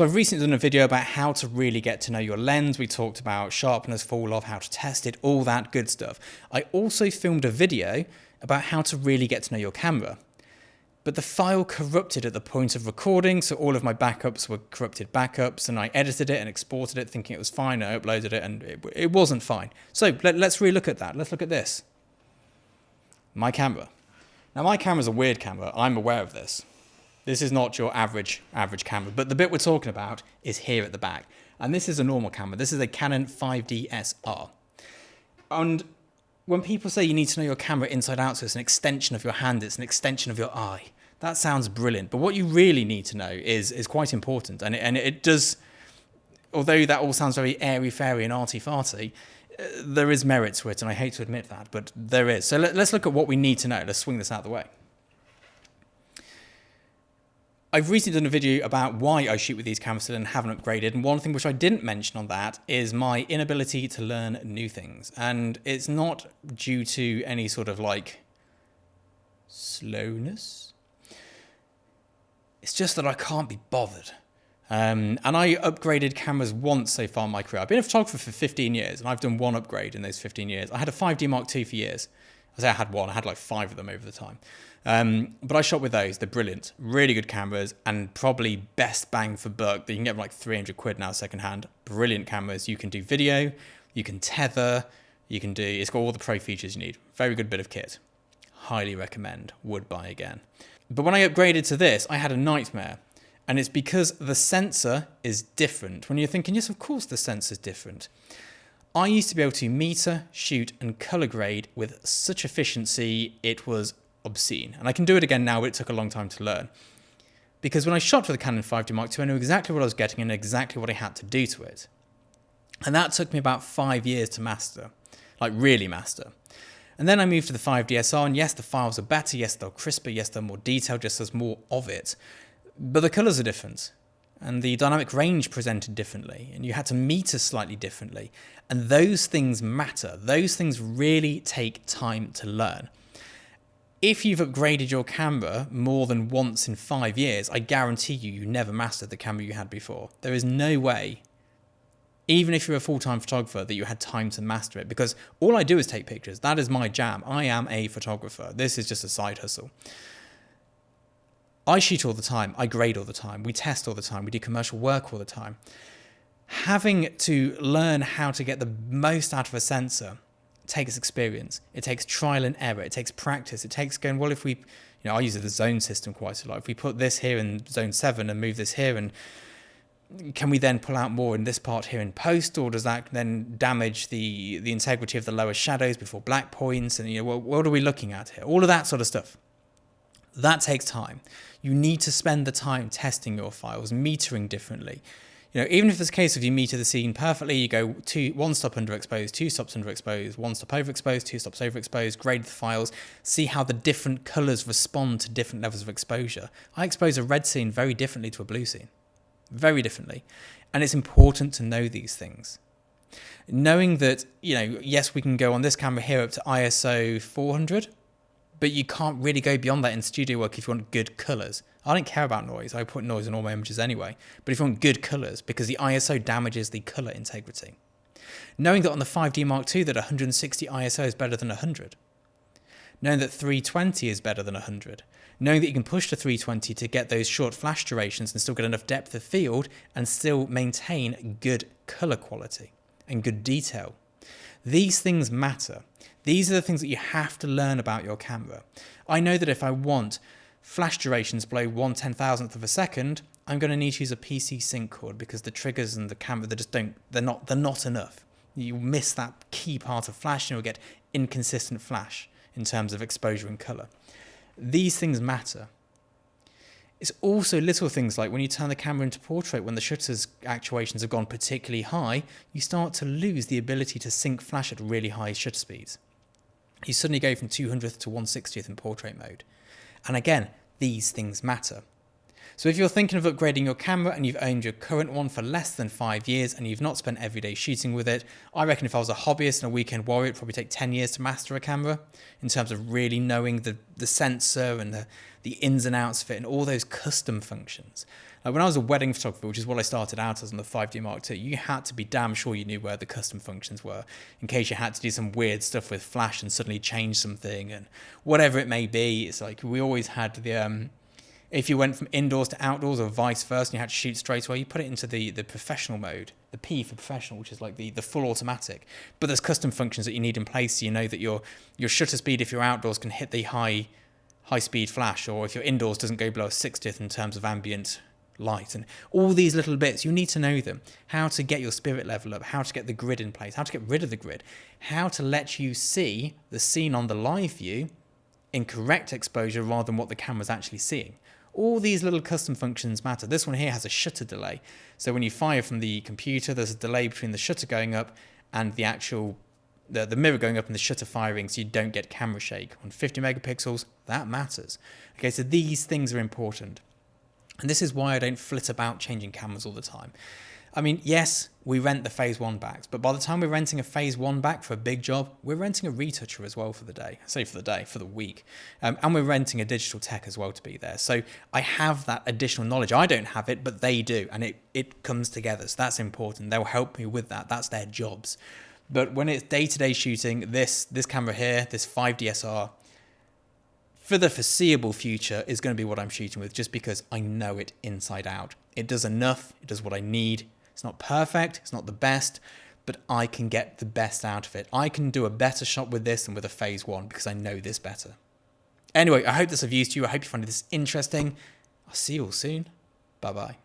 So I've recently done a video about how to really get to know your lens. We talked about sharpness, fall off, how to test it, all that good stuff. I also filmed a video about how to really get to know your camera. But the file corrupted at the point of recording, so all of my backups were corrupted backups, and I edited it and exported it thinking it was fine. I uploaded it and it wasn't fine. So let's relook at that. Let's look at this. My camera. Now my camera's a weird camera. I'm aware of this. This is not your average camera, but the bit we're talking about is here at the back. And this is a normal camera. This is a Canon 5D-SR. And when people say you need to know your camera inside out, so it's an extension of your hand, it's an extension of your eye, that sounds brilliant. But what you really need to know is quite important. And it does, although that all sounds very airy-fairy and arty-farty, there is merit to it, and I hate to admit that, but there is. So let's look at what we need to know. Let's swing this out of the way. I've recently done a video about why I shoot with these cameras still and haven't upgraded, and one thing which I didn't mention on that is my inability to learn new things. And it's not due to any sort of like slowness. It's just that I can't be bothered. And I upgraded cameras once so far in my career. I've been a photographer for 15 years, and I've done one upgrade in those 15 years. I had a 5D Mark II for years. I say I had one, I had like 5 of them over the time. But I shot with those. They're brilliant, really good cameras, and probably best bang for buck that you can get for like 300 quid now secondhand. Brilliant cameras. You can do video, you can tether, it's got all the pro features you need. Very good bit of kit. Highly recommend, would buy again. But when I upgraded to this, I had a nightmare. And it's because the sensor is different. When you're thinking, yes, of course the sensor's different. I used to be able to meter, shoot, and color grade with such efficiency, it was obscene. And I can do it again now, but it took a long time to learn. Because when I shot for the Canon 5D Mark II, I knew exactly what I was getting and exactly what I had to do to it. And that took me about 5 years to master, like really master. And then I moved to the 5DSR, and yes, the files are better, yes, they're crisper, yes, they're more detailed, just there's more of it. But the colors are different. And the dynamic range presented differently, and you had to meter slightly differently. And those things matter. Those things really take time to learn. If you've upgraded your camera more than once in 5 years, I guarantee you never mastered the camera you had before. There is no way, even if you're a full-time photographer, that you had time to master it, because all I do is take pictures. That is my jam. I am a photographer. This is just a side hustle. I shoot all the time, I grade all the time, we test all the time, we do commercial work all the time. Having to learn how to get the most out of a sensor takes experience, it takes trial and error, it takes practice, it takes going, well, if we, I use the zone system quite a lot. If we put this here in zone 7 and move this here, and can we then pull out more in this part here in post, or does that then damage the integrity of the lower shadows before black points? And what are we looking at here? All of that sort of stuff. That takes time. You need to spend the time testing your files, metering differently. Even if it's a case of you meter the scene perfectly, you go 1 stop underexposed, 2 stops underexposed, 1 stop overexposed, 2 stops overexposed, grade the files, see how the different colors respond to different levels of exposure. I expose a red scene very differently to a blue scene. Very differently. And it's important to know these things. Knowing that, yes, we can go on this camera here up to ISO 400, but you can't really go beyond that in studio work if you want good colors. I don't care about noise. I put noise in all my images anyway. But if you want good colors, because the ISO damages the color integrity. Knowing that on the 5D Mark II that 160 ISO is better than 100. Knowing that 320 is better than 100. Knowing that you can push to 320 to get those short flash durations and still get enough depth of field and still maintain good color quality and good detail. These things matter. These are the things that you have to learn about your camera. I know that if I want flash durations below 1/10,000th of a second, I'm going to need to use a PC sync cord, because the triggers and the camera, they're not enough. You miss that key part of flash and you'll get inconsistent flash in terms of exposure and color. These things matter. It's also little things like when you turn the camera into portrait, when the shutter's actuations have gone particularly high, you start to lose the ability to sync flash at really high shutter speeds. You suddenly go from 200th to 160th in portrait mode. And again, these things matter. So if you're thinking of upgrading your camera and you've owned your current one for less than 5 years and you've not spent every day shooting with it, I reckon if I was a hobbyist and a weekend warrior, it'd probably take 10 years to master a camera in terms of really knowing the sensor and the ins and outs of it and all those custom functions. When I was a wedding photographer, which is what I started out as on the 5D Mark II, you had to be damn sure you knew where the custom functions were in case you had to do some weird stuff with flash and suddenly change something and whatever it may be. It's like we always had the... if you went from indoors to outdoors or vice versa and you had to shoot straight away, you put it into the professional mode, the P for professional, which is like the full automatic. But there's custom functions that you need in place so you know that your shutter speed, if you're outdoors, can hit the high speed flash, or if you're indoors, doesn't go below a 60th in terms of ambient light. And all these little bits, you need to know them. How to get your spirit level up, how to get the grid in place, how to get rid of the grid, how to let you see the scene on the live view in correct exposure rather than what the camera's actually seeing. All these little custom functions matter. This one here has a shutter delay. So when you fire from the computer, there's a delay between the shutter going up and the actual the mirror going up and the shutter firing, so you don't get camera shake. On 50 megapixels, that matters. Okay, so these things are important. And this is why I don't flit about changing cameras all the time. I mean, yes, we rent the Phase 1 backs, but by the time we're renting a Phase 1 back for a big job, we're renting a retoucher as well for the day. I say for the day, for the week. And we're renting a digital tech as well to be there. So I have that additional knowledge. I don't have it, but they do. And it comes together. So that's important. They'll help me with that. That's their jobs. But when it's day-to-day shooting, this camera here, this 5DSR, for the foreseeable future is going to be what I'm shooting with, just because I know it inside out. It does enough. It does what I need. It's not perfect. It's not the best, but I can get the best out of it. I can do a better shot with this than with a Phase 1 because I know this better. Anyway, I hope this is of use to you. I hope you find this interesting. I'll see you all soon. Bye-bye.